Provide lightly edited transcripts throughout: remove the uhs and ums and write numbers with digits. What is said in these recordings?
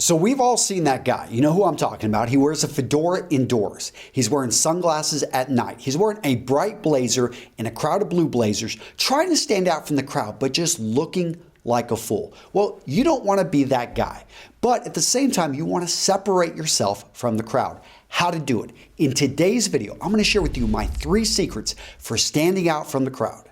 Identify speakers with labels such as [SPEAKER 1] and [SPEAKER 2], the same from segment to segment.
[SPEAKER 1] So we've all seen that guy. You know who I'm talking about. He wears a fedora indoors. He's wearing sunglasses at night. He's wearing a bright blazer in a crowd of blue blazers, trying to stand out from the crowd, but just looking like a fool. Well, you don't want to be that guy. But at the same time, you want to separate yourself from the crowd. How to do it. In today's video, I'm going to share with you my 3 secrets for standing out from the crowd.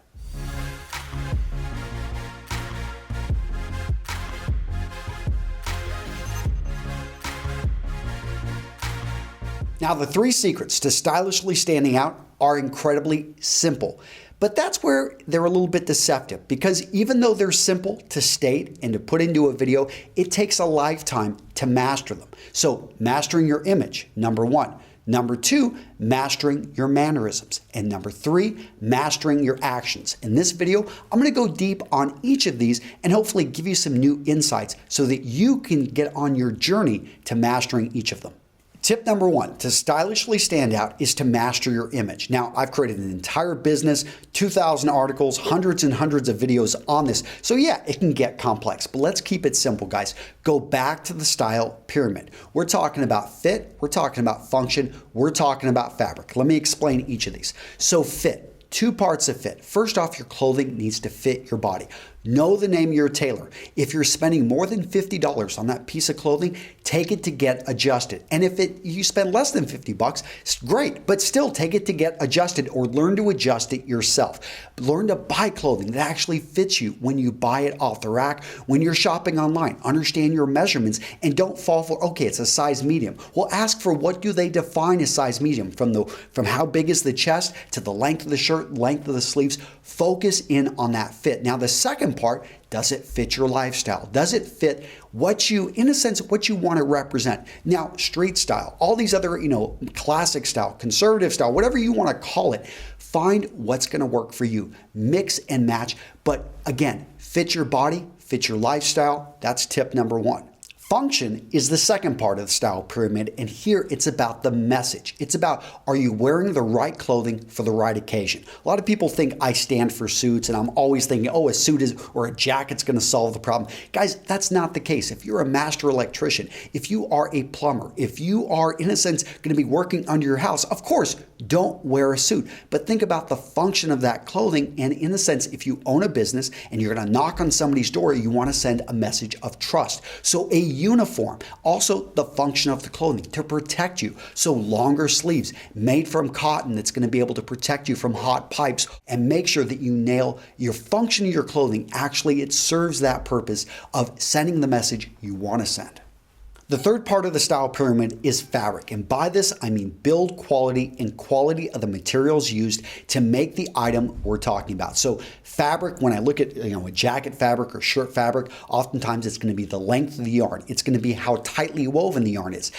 [SPEAKER 1] Now, the 3 secrets to stylishly standing out are incredibly simple, but that's where they're a little bit deceptive, because even though they're simple to state and to put into a video, it takes a lifetime to master them. So mastering your image, number 1. Number 2, mastering your mannerisms. And number 3, mastering your actions. In this video, I'm going to go deep on each of these and hopefully give you some new insights so that you can get on your journey to mastering each of them. Tip number 1 to stylishly stand out is to master your image. Now, I've created an entire business, 2,000 articles, hundreds and hundreds of videos on this. So yeah, it can get complex, but let's keep it simple, guys. Go back to the style pyramid. We're talking about fit, we're talking about function, we're talking about fabric. Let me explain each of these. So fit. 2 parts of fit. First off, your clothing needs to fit your body. Know the name of your tailor. If you're spending more than $50 on that piece of clothing, take it to get adjusted. And if you spend less than $50, it's great, but still take it to get adjusted or learn to adjust it yourself. Learn to buy clothing that actually fits you when you buy it off the rack. When you're shopping online, understand your measurements and don't fall for, okay, it's a size medium. Well, ask for what do they define as size medium, from how big is the chest to the length of the shirt, length of the sleeves. Focus in on that fit. Now, the second part, does it fit your lifestyle? Does it fit what you, in a sense, what you want to represent? Now, street style, all these other, classic style, conservative style, whatever you want to call it, find what's going to work for you. Mix and match, but again, fit your body, fit your lifestyle. That's tip number 1. Function is the second part of the style pyramid, and here it's about the message. It's about, are you wearing the right clothing for the right occasion? A lot of people think I stand for suits, and I'm always thinking, oh, a suit or a jacket's going to solve the problem. Guys, that's not the case. If you're a master electrician, if you are a plumber, if you are, in a sense, going to be working under your house, of course, don't wear a suit. But think about the function of that clothing, and in a sense, if you own a business and you're going to knock on somebody's door, you want to send a message of trust. So a uniform, also the function of the clothing to protect you. So longer sleeves made from cotton that's going to be able to protect you from hot pipes, and make sure that you nail your function of your clothing. Actually, it serves that purpose of sending the message you want to send. The third part of the style pyramid is fabric, and by this I mean build quality and quality of the materials used to make the item we're talking about. So fabric, when I look at a jacket fabric or shirt fabric, oftentimes it's going to be the length of the yarn. It's going to be how tightly woven the yarn is.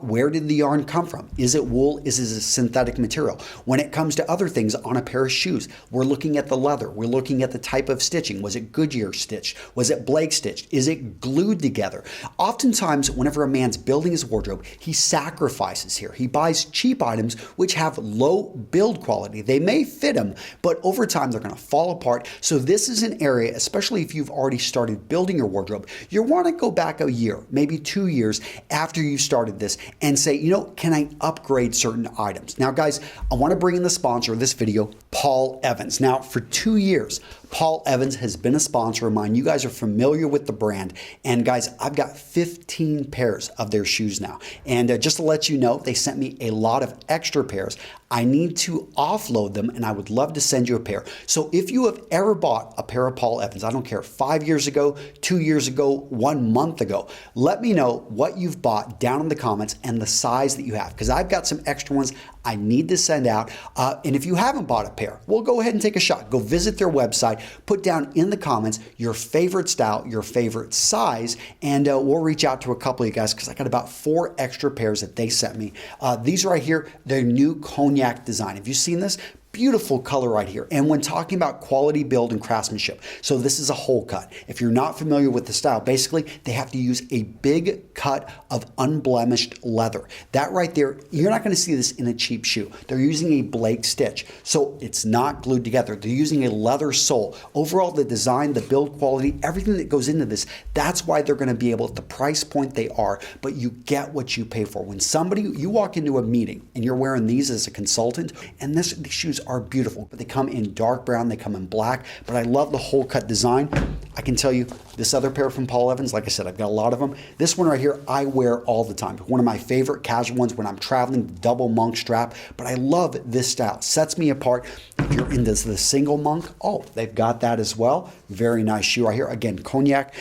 [SPEAKER 1] Where did the yarn come from? Is it wool? Is it a synthetic material? When it comes to other things on a pair of shoes, we're looking at the leather. We're looking at the type of stitching. Was it Goodyear stitched? Was it Blake stitched? Is it glued together? Oftentimes, whenever a man's building his wardrobe, he sacrifices here. He buys cheap items which have low build quality. They may fit him, but over time they're going to fall apart. So this is an area, especially if you've already started building your wardrobe, you want to go back a year, maybe 2 years after you started this and say, can I upgrade certain items? Now, guys, I want to bring in the sponsor of this video, Paul Evans. Now, for 2 years, Paul Evans has been a sponsor of mine. You guys are familiar with the brand. And guys, I've got 15 pairs of their shoes now. And just to let you know, they sent me a lot of extra pairs. I need to offload them, and I would love to send you a pair. So if you have ever bought a pair of Paul Evans, I don't care, 5 years ago, 2 years ago, 1 month ago, let me know what you've bought down in the comments and the size that you have, because I've got some extra ones I need to send out. And if you haven't bought a pair, well, go ahead and take a shot. Go visit their website, put down in the comments your favorite style, your favorite size, and we'll reach out to a couple of you guys, because I got about 4 extra pairs that they sent me. These right here, their new cognac design. Have you seen this? Beautiful color right here. And when talking about quality build and craftsmanship, so this is a hole cut. If you're not familiar with the style, basically they have to use a big cut of unblemished leather. That right there, you're not going to see this in a cheap shoe. They're using a Blake stitch, so it's not glued together. They're using a leather sole. Overall, the design, the build quality, everything that goes into this, that's why they're going to be able at the price point they are, but you get what you pay for. When you walk into a meeting and you're wearing these as a consultant, and these shoes are beautiful, but they come in dark brown, they come in black, but I love the hole cut design. I can tell you this other pair from Paul Evans, like I said, I've got a lot of them. This one right here, I wear all the time. One of my favorite casual ones when I'm traveling, double monk strap, but I love this style. Sets me apart. If you're into the single monk, oh, they've got that as well. Very nice shoe right here. Again, cognac.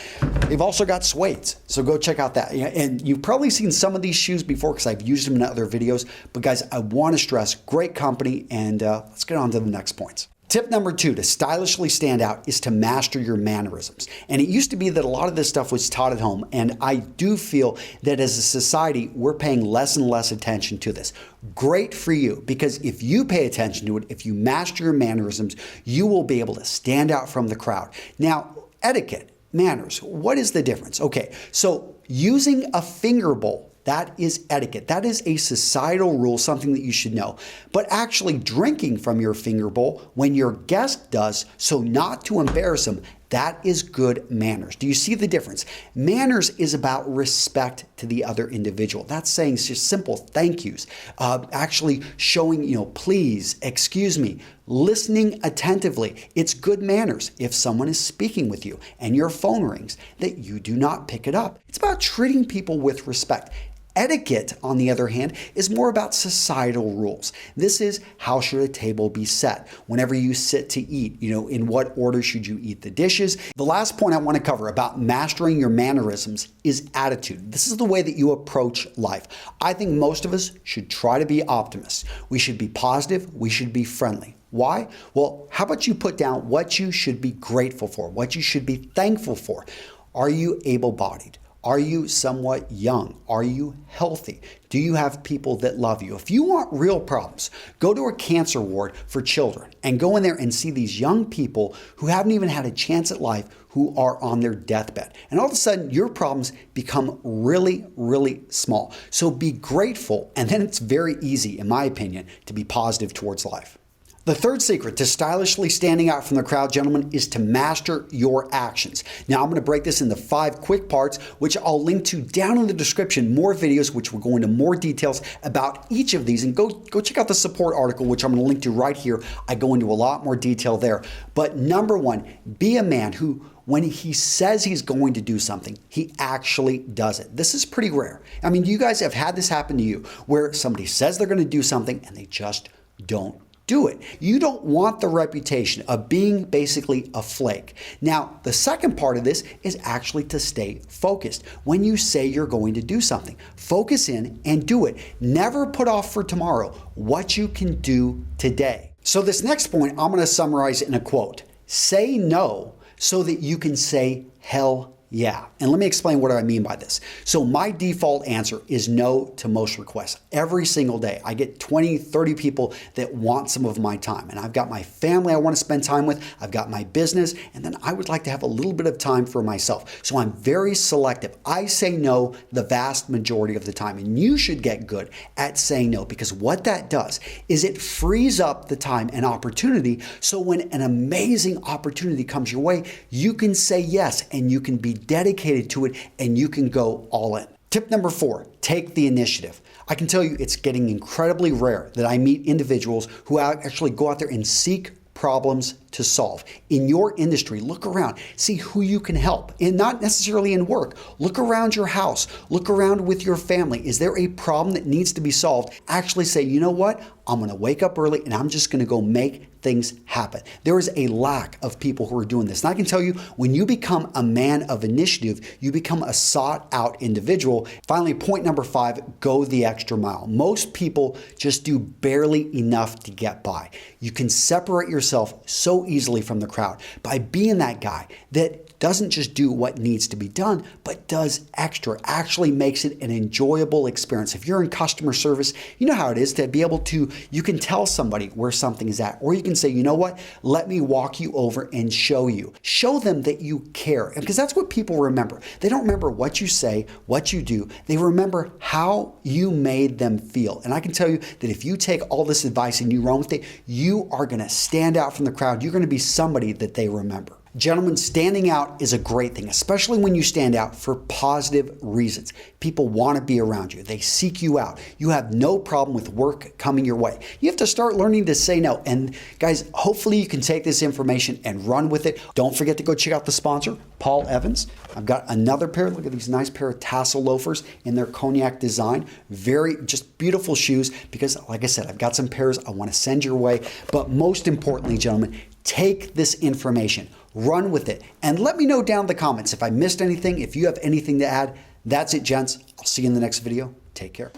[SPEAKER 1] They've also got suedes, so go check out that. And you've probably seen some of these shoes before because I've used them in other videos, but guys, I want to stress, great company, and let's get on to the next points. Tip number 2 to stylishly stand out is to master your mannerisms. And it used to be that a lot of this stuff was taught at home, and I do feel that as a society, we're paying less and less attention to this. Great for you, because if you pay attention to it, if you master your mannerisms, you will be able to stand out from the crowd. Now, etiquette, manners, what is the difference? Okay, so using a finger bowl, that is etiquette. That is a societal rule, something that you should know. But actually drinking from your finger bowl when your guest does, so not to embarrass them, that is good manners. Do you see the difference? Manners is about respect to the other individual. That's saying just simple thank yous, actually showing, please, excuse me, listening attentively. It's good manners if someone is speaking with you and your phone rings that you do not pick it up. It's about treating people with respect. Etiquette, on the other hand, is more about societal rules. This is how should a table be set? Whenever you sit to eat, in what order should you eat the dishes? The last point I want to cover about mastering your mannerisms is attitude. This is the way that you approach life. I think most of us should try to be optimists. We should be positive. We should be friendly. Why? Well, how about you put down what you should be grateful for, what you should be thankful for? Are you able-bodied? Are you somewhat young? Are you healthy? Do you have people that love you? If you want real problems, go to a cancer ward for children and go in there and see these young people who haven't even had a chance at life, who are on their deathbed. And all of a sudden, your problems become really, really small. So be grateful, and then it's very easy, in my opinion, to be positive towards life. The third secret to stylishly standing out from the crowd, gentlemen, is to master your actions. Now, I'm going to break this into 5 quick parts, which I'll link to down in the description, more videos which will go into more details about each of these. And go check out the support article, which I'm going to link to right here. I go into a lot more detail there. But number 1, be a man who, when he says he's going to do something, he actually does it. This is pretty rare. I mean, you guys have had this happen to you, where somebody says they're going to do something and they just don't do it. You don't want the reputation of being basically a flake. Now, the second part of this is actually to stay focused. When you say you're going to do something, focus in and do it. Never put off for tomorrow what you can do today. So this next point, I'm going to summarize in a quote. Say no so that you can say hell yeah. And let me explain what I mean by this. So my default answer is no to most requests. Every single day, I get 20, 30 people that want some of my time. And I've got my family I want to spend time with. I've got my business. And then I would like to have a little bit of time for myself. So I'm very selective. I say no the vast majority of the time. And you should get good at saying no, because what that does is it frees up the time and opportunity. So when an amazing opportunity comes your way, you can say yes and you can be dedicated to it, and you can go all in. Tip number 4, take the initiative. I can tell you it's getting incredibly rare that I meet individuals who actually go out there and seek problems to solve. In your industry, look around, see who you can help, and not necessarily in work. Look around your house, look around with your family. Is there a problem that needs to be solved? Actually say, you know what? I'm going to wake up early and I'm just going to go make things happen. There is a lack of people who are doing this. And I can tell you, when you become a man of initiative, you become a sought out individual. Finally, point number 5, go the extra mile. Most people just do barely enough to get by. You can separate yourself so easily from the crowd by being that guy that doesn't just do what needs to be done, but does extra, actually makes it an enjoyable experience. If you're in customer service, you know how it is to be able to, you can tell somebody where something is at, or you can say, you know what, let me walk you over and show you. Show them that you care, because that's what people remember. They don't remember what you say, what you do. They remember how you made them feel. And I can tell you that if you take all this advice and you run with it, you are going to stand out from the crowd. You're going to be somebody that they remember. Gentlemen, standing out is a great thing, especially when you stand out for positive reasons. People want to be around you. They seek you out. You have no problem with work coming your way. You have to start learning to say no. And guys, hopefully you can take this information and run with it. Don't forget to go check out the sponsor, Paul Evans. I've got another pair. Look at these nice pair of tassel loafers in their cognac design. Very just beautiful shoes, because like I said, I've got some pairs I want to send your way. But most importantly, gentlemen, take this information, run with it, and let me know down in the comments if I missed anything, if you have anything to add. That's it, gents. I'll see you in the next video. Take care.